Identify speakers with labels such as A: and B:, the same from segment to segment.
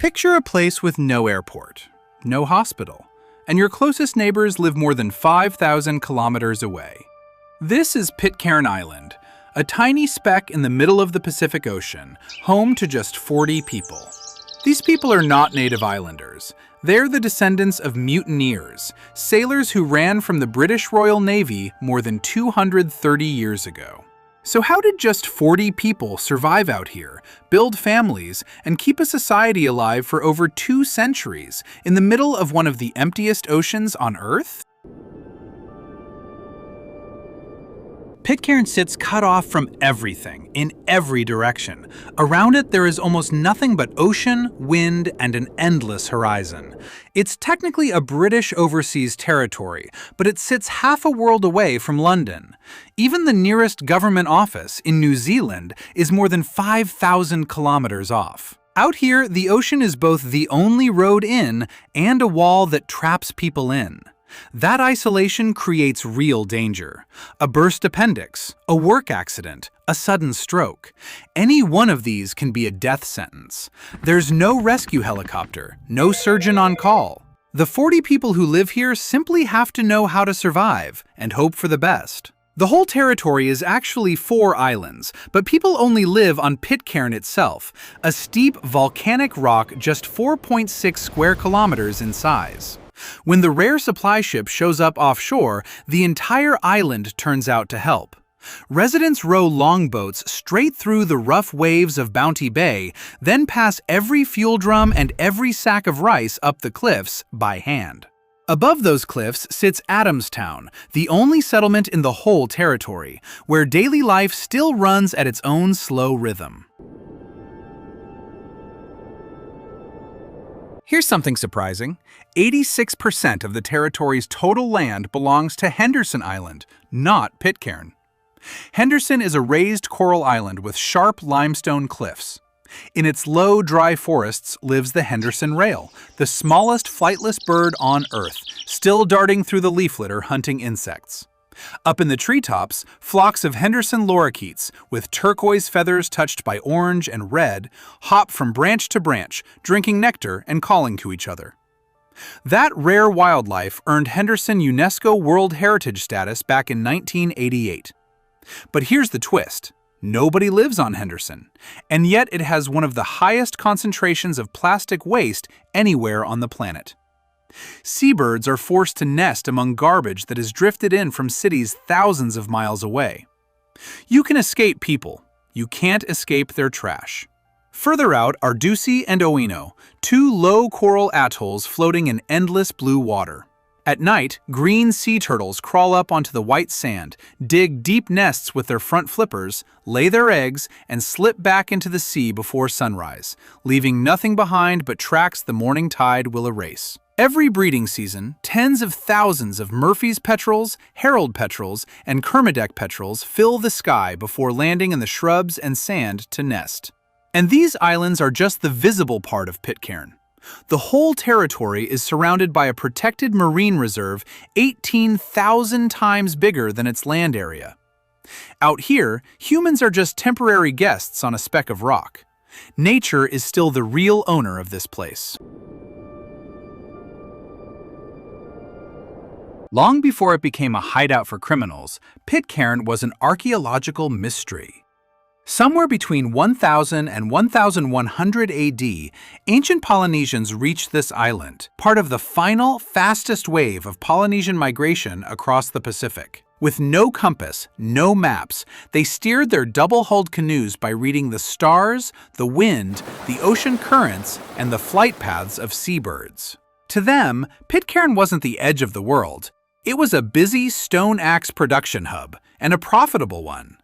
A: Picture a place with no airport, no hospital, and your closest neighbors live more than 5,000 kilometers away. This is Pitcairn Island, a tiny speck in the middle of the Pacific Ocean, home to just 40 people. These people are not native islanders. They're the descendants of mutineers, sailors who ran from the British Royal Navy more than 230 years ago. So how did just 40 people survive out here, build families, and keep a society alive for over 2 centuries in the middle of one of the emptiest oceans on Earth? Pitcairn sits cut off from everything, in every direction. Around it, there is almost nothing but ocean, wind, and an endless horizon. It's technically a British overseas territory, but it sits half a world away from London. Even the nearest government office, in New Zealand, is more than 5,000 kilometers off. Out here, the ocean is both the only road in and a wall that traps people in. That isolation creates real danger. A burst appendix, a work accident, a sudden stroke. Any one of these can be a death sentence. There's no rescue helicopter, no surgeon on call. The 40 people who live here simply have to know how to survive and hope for the best. The whole territory is actually 4 islands, but people only live on Pitcairn itself, a steep volcanic rock just 4.6 square kilometers in size. When the rare supply ship shows up offshore, the entire island turns out to help. Residents row longboats straight through the rough waves of Bounty Bay, then pass every fuel drum and every sack of rice up the cliffs by hand. Above those cliffs sits Adamstown, the only settlement in the whole territory, where daily life still runs at its own slow rhythm. Here's something surprising. 86% of the territory's total land belongs to Henderson Island, not Pitcairn. Henderson is a raised coral island with sharp limestone cliffs. In its low, dry forests lives the Henderson rail, the smallest flightless bird on Earth, still darting through the leaf litter hunting insects. Up in the treetops, flocks of Henderson lorikeets, with turquoise feathers touched by orange and red, hop from branch to branch, drinking nectar and calling to each other. That rare wildlife earned Henderson UNESCO World Heritage status back in 1988. But here's the twist. Nobody lives on Henderson, and yet it has one of the highest concentrations of plastic waste anywhere on the planet. Seabirds are forced to nest among garbage that is drifted in from cities thousands of miles away. You can escape people. You can't escape their trash. Further out are Ducie and Owino, 2 low coral atolls floating in endless blue water. At night, green sea turtles crawl up onto the white sand, dig deep nests with their front flippers, lay their eggs, and slip back into the sea before sunrise, leaving nothing behind but tracks the morning tide will erase. Every breeding season, tens of thousands of Murphy's petrels, Herald petrels, and Kermadec petrels fill the sky before landing in the shrubs and sand to nest. And these islands are just the visible part of Pitcairn. The whole territory is surrounded by a protected marine reserve 18,000 times bigger than its land area. Out here, humans are just temporary guests on a speck of rock. Nature is still the real owner of this place. Long before it became a hideout for criminals, Pitcairn was an archaeological mystery. Somewhere between 1000 and 1100 AD, ancient Polynesians reached this island, part of the final, fastest wave of Polynesian migration across the Pacific. With no compass, no maps, they steered their double-hulled canoes by reading the stars, the wind, the ocean currents, and the flight paths of seabirds. To them, Pitcairn wasn't the edge of the world. It was a busy stone axe production hub, and a profitable one.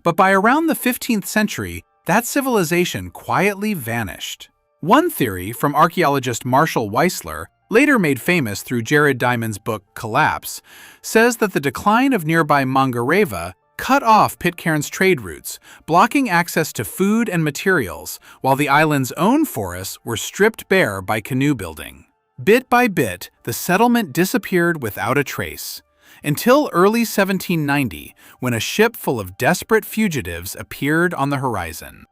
A: But by around the 15th century, that civilization quietly vanished. One theory from archaeologist Marshall Weissler, later made famous through Jared Diamond's book Collapse, says that the decline of nearby Mangareva cut off Pitcairn's trade routes, blocking access to food and materials, while the island's own forests were stripped bare by canoe building. Bit by bit, the settlement disappeared without a trace, until early 1790, when a ship full of desperate fugitives appeared on the horizon.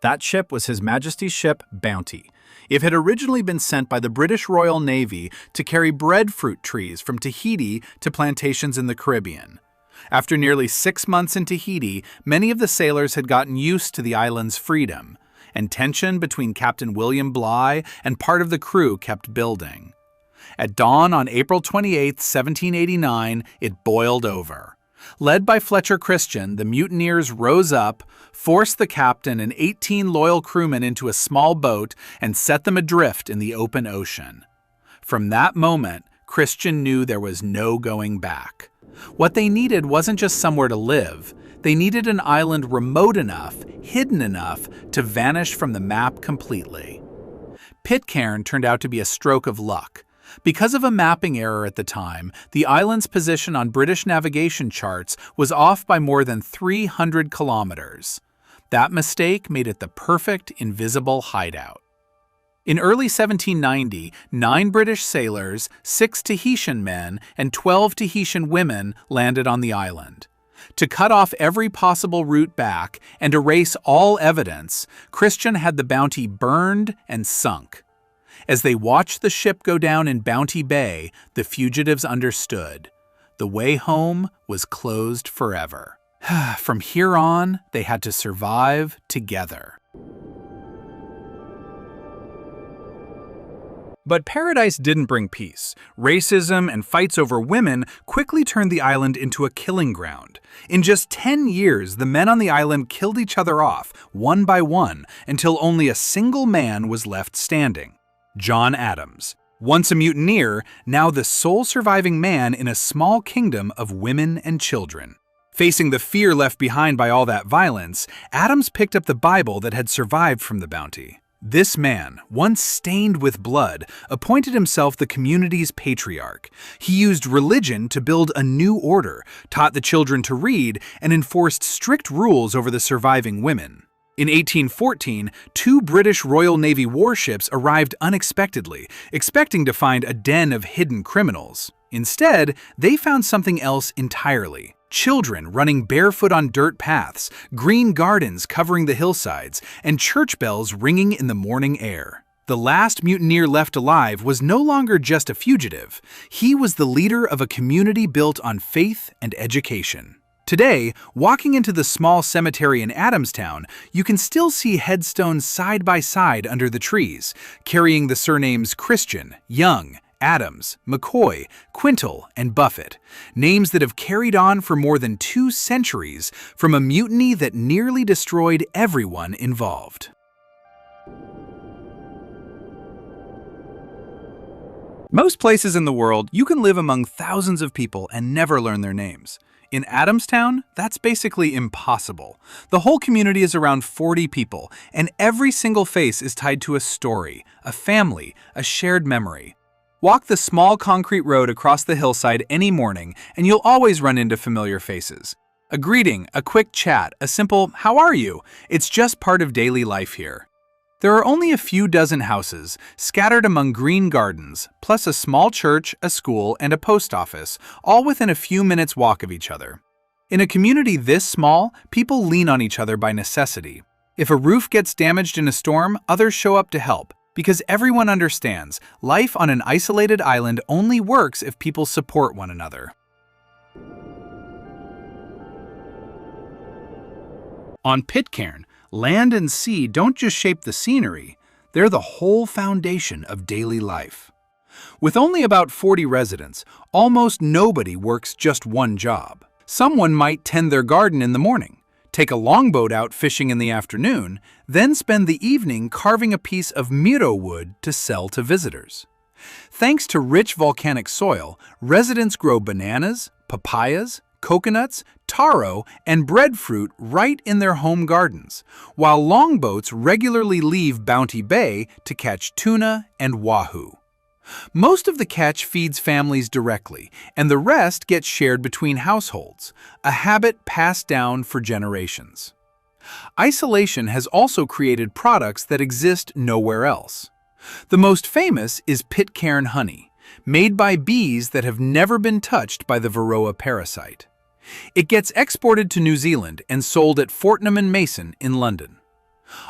A: That ship was His Majesty's ship Bounty. It had originally been sent by the British Royal Navy to carry breadfruit trees from Tahiti to plantations in the Caribbean. After nearly 6 months in Tahiti, many of the sailors had gotten used to the island's freedom, and tension between Captain William Bligh and part of the crew kept building. At dawn on April 28, 1789, it boiled over. Led by Fletcher Christian, the mutineers rose up, forced the captain and 18 loyal crewmen into a small boat, and set them adrift in the open ocean. From that moment, Christian knew there was no going back. What they needed wasn't just somewhere to live. They needed an island remote enough, hidden enough, to vanish from the map completely. Pitcairn turned out to be a stroke of luck. Because of a mapping error at the time, the island's position on British navigation charts was off by more than 300 kilometers. That mistake made it the perfect invisible hideout. In early 1790, 9 British sailors, 6 Tahitian men, and 12 Tahitian women landed on the island. To cut off every possible route back and erase all evidence, Christian had the Bounty burned and sunk. As they watched the ship go down in Bounty Bay, the fugitives understood. The way home was closed forever. From here on, they had to survive together. But paradise didn't bring peace. Racism and fights over women quickly turned the island into a killing ground. In just 10 years, the men on the island killed each other off, one by one, until only a single man was left standing. John Adams. Once a mutineer, now the sole surviving man in a small kingdom of women and children. Facing the fear left behind by all that violence, Adams picked up the Bible that had survived from the Bounty. This man, once stained with blood, appointed himself the community's patriarch. He used religion to build a new order, taught the children to read, and enforced strict rules over the surviving women. In 1814, 2 British Royal Navy warships arrived unexpectedly, expecting to find a den of hidden criminals. Instead, they found something else entirely. Children running barefoot on dirt paths, green gardens covering the hillsides, and church bells ringing in the morning air. The last mutineer left alive was no longer just a fugitive. He was the leader of a community built on faith and education. Today, walking into the small cemetery in Adamstown, you can still see headstones side by side under the trees, carrying the surnames Christian, Young, Adams, McCoy, Quintal, and Buffett, names that have carried on for more than 2 centuries from a mutiny that nearly destroyed everyone involved. Most places in the world, you can live among thousands of people and never learn their names. In Adamstown, that's basically impossible. The whole community is around 40 people, and every single face is tied to a story, a family, a shared memory. Walk the small concrete road across the hillside any morning, and you'll always run into familiar faces. A greeting, a quick chat, a simple, "How are you?" It's just part of daily life here. There are only a few dozen houses, scattered among green gardens, plus a small church, a school, and a post office, all within a few minutes' walk of each other. In a community this small, people lean on each other by necessity. If a roof gets damaged in a storm, others show up to help, because everyone understands life on an isolated island only works if people support one another. On Pitcairn, land and sea don't just shape the scenery, they're the whole foundation of daily life. With only about 40 residents, almost nobody works just one job. Someone might tend their garden in the morning, take a longboat out fishing in the afternoon, then spend the evening carving a piece of miro wood to sell to visitors. Thanks to rich volcanic soil, residents grow bananas, papayas, coconuts, taro, and breadfruit right in their home gardens, while longboats regularly leave Bounty Bay to catch tuna and wahoo. Most of the catch feeds families directly, and the rest gets shared between households, a habit passed down for generations. Isolation has also created products that exist nowhere else. The most famous is Pitcairn honey, made by bees that have never been touched by the Varroa parasite. It gets exported to New Zealand and sold at Fortnum & Mason in London.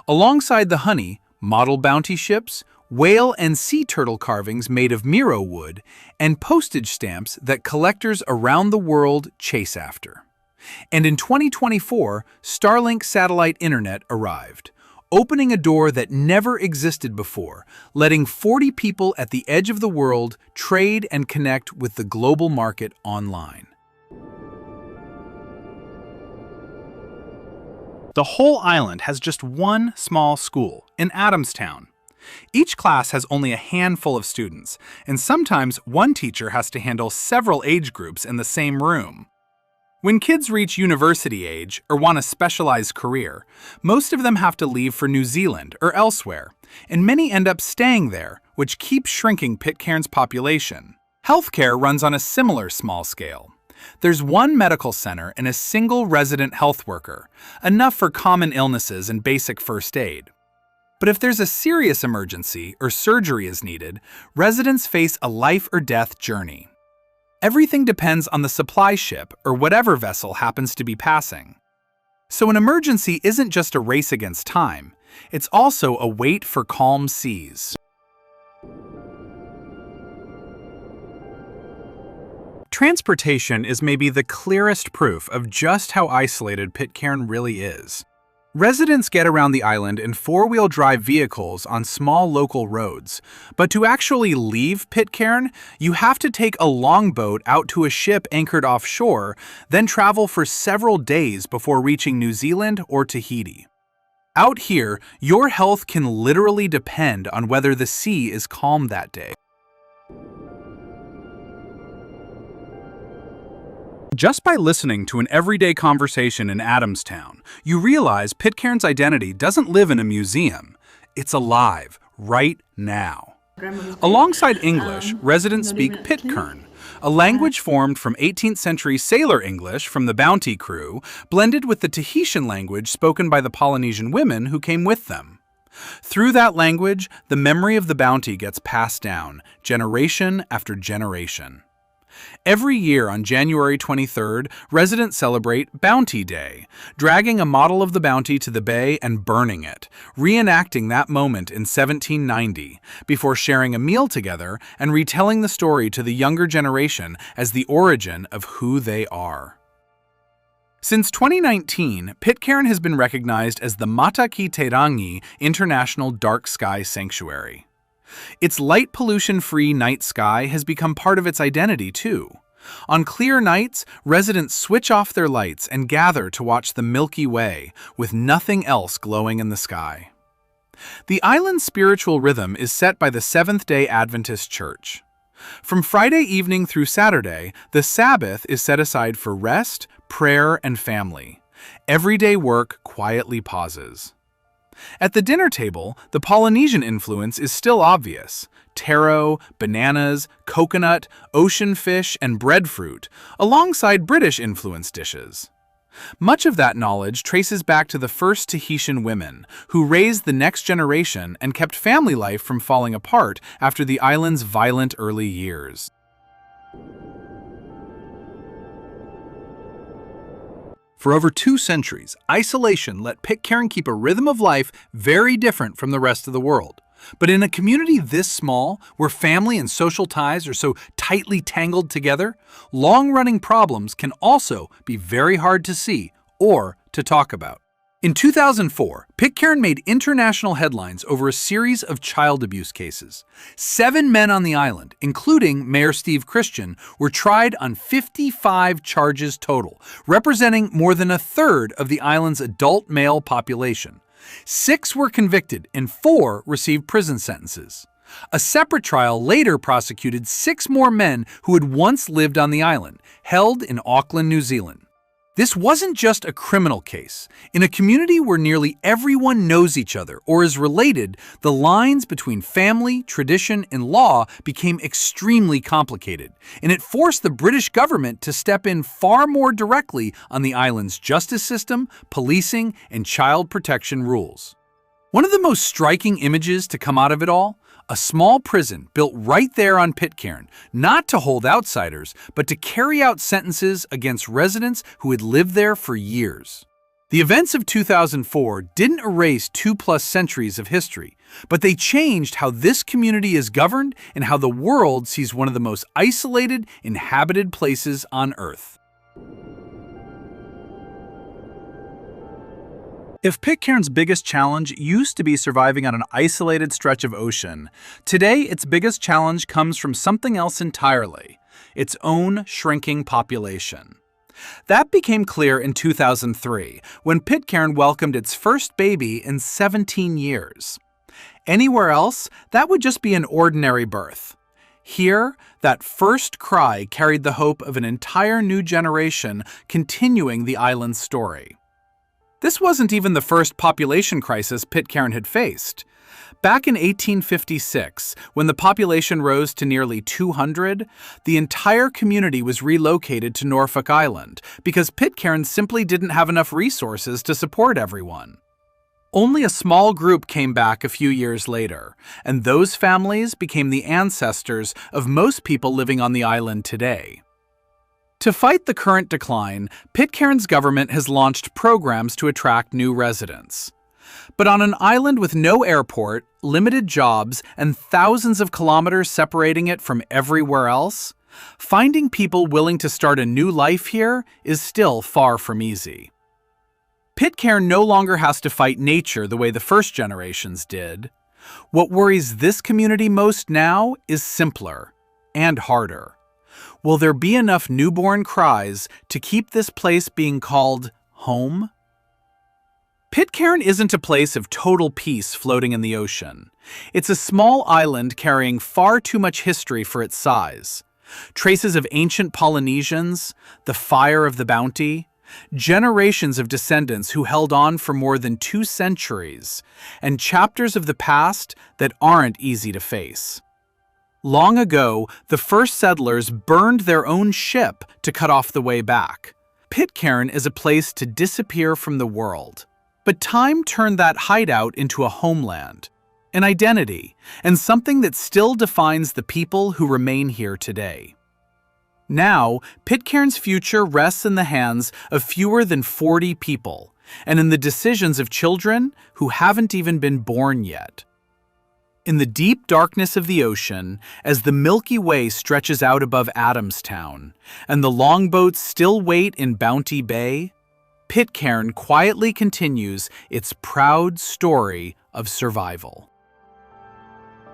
A: Alongside the honey, model bounty ships, whale and sea turtle carvings made of Miro wood, and postage stamps that collectors around the world chase after. And in 2024, Starlink satellite internet arrived, opening a door that never existed before, letting 40 people at the edge of the world trade and connect with the global market online. The whole island has just one small school, in Adamstown. Each class has only a handful of students, and sometimes one teacher has to handle several age groups in the same room. When kids reach university age or want a specialized career, most of them have to leave for New Zealand or elsewhere, and many end up staying there, which keeps shrinking Pitcairn's population. Healthcare runs on a similar small scale. There's one medical center and a single resident health worker, enough for common illnesses and basic first aid. But if there's a serious emergency or surgery is needed, residents face a life or death journey. Everything depends on the supply ship or whatever vessel happens to be passing. So an emergency isn't just a race against time, it's also a wait for calm seas. Transportation is maybe the clearest proof of just how isolated Pitcairn really is. Residents get around the island in four-wheel drive vehicles on small local roads, but to actually leave Pitcairn, you have to take a longboat out to a ship anchored offshore, then travel for several days before reaching New Zealand or Tahiti. Out here, your health can literally depend on whether the sea is calm that day. Just by listening to an everyday conversation in Adamstown, you realize Pitcairn's identity doesn't live in a museum. It's alive, right now. Alongside English, residents speak Pitcairn, a language formed from 18th century sailor English from the Bounty crew, blended with the Tahitian language spoken by the Polynesian women who came with them. Through that language, the memory of the Bounty gets passed down, generation after generation. Every year on January 23rd, residents celebrate Bounty Day, dragging a model of the Bounty to the bay and burning it, reenacting that moment in 1790, before sharing a meal together and retelling the story to the younger generation as the origin of who they are. Since 2019, Pitcairn has been recognized as the Mata Ki Te Rangi International Dark Sky Sanctuary. Its light pollution-free night sky has become part of its identity, too. On clear nights, residents switch off their lights and gather to watch the Milky Way, with nothing else glowing in the sky. The island's spiritual rhythm is set by the Seventh-day Adventist Church. From Friday evening through Saturday, the Sabbath is set aside for rest, prayer, and family. Everyday work quietly pauses. At the dinner table, the Polynesian influence is still obvious. Taro, bananas, coconut, ocean fish, and breadfruit, alongside British-influenced dishes. Much of that knowledge traces back to the first Tahitian women, who raised the next generation and kept family life from falling apart after the island's violent early years. For over 2 centuries, isolation let Pitcairn keep a rhythm of life very different from the rest of the world. But in a community this small, where family and social ties are so tightly tangled together, long-running problems can also be very hard to see or to talk about. In 2004, Pitcairn made international headlines over a series of child abuse cases. 7 men on the island, including Mayor Steve Christian, were tried on 55 charges total, representing more than a third of the island's adult male population. 6 were convicted and 4 received prison sentences. A separate trial later prosecuted 6 more men who had once lived on the island, held in Auckland, New Zealand. This wasn't just a criminal case. In a community where nearly everyone knows each other or is related, the lines between family, tradition, and law became extremely complicated, and it forced the British government to step in far more directly on the island's justice system, policing, and child protection rules. One of the most striking images to come out of it all? A small prison built right there on Pitcairn, not to hold outsiders, but to carry out sentences against residents who had lived there for years. The events of 2004 didn't erase 2+ centuries of history, but they changed how this community is governed and how the world sees one of the most isolated, inhabited places on Earth. If Pitcairn's biggest challenge used to be surviving on an isolated stretch of ocean, today its biggest challenge comes from something else entirely: its own shrinking population. That became clear in 2003, when Pitcairn welcomed its first baby in 17 years. Anywhere else, that would just be an ordinary birth. Here, that first cry carried the hope of an entire new generation continuing the island's story. This wasn't even the first population crisis Pitcairn had faced. Back in 1856, when the population rose to nearly 200, the entire community was relocated to Norfolk Island because Pitcairn simply didn't have enough resources to support everyone. Only a small group came back a few years later, and those families became the ancestors of most people living on the island today. To fight the current decline, Pitcairn's government has launched programs to attract new residents. But on an island with no airport, limited jobs, and thousands of kilometers separating it from everywhere else, finding people willing to start a new life here is still far from easy. Pitcairn no longer has to fight nature the way the first generations did. What worries this community most now is simpler and harder. Will there be enough newborn cries to keep this place being called home? Pitcairn isn't a place of total peace floating in the ocean. It's a small island carrying far too much history for its size. Traces of ancient Polynesians, the fire of the Bounty, generations of descendants who held on for more than 2 centuries, and chapters of the past that aren't easy to face. Long ago, the first settlers burned their own ship to cut off the way back. Pitcairn is a place to disappear from the world. But time turned that hideout into a homeland, an identity, and something that still defines the people who remain here today. Now, Pitcairn's future rests in the hands of fewer than 40 people, and in the decisions of children who haven't even been born yet. In the deep darkness of the ocean, as the Milky Way stretches out above Adamstown, and the longboats still wait in Bounty Bay, Pitcairn quietly continues its proud story of survival.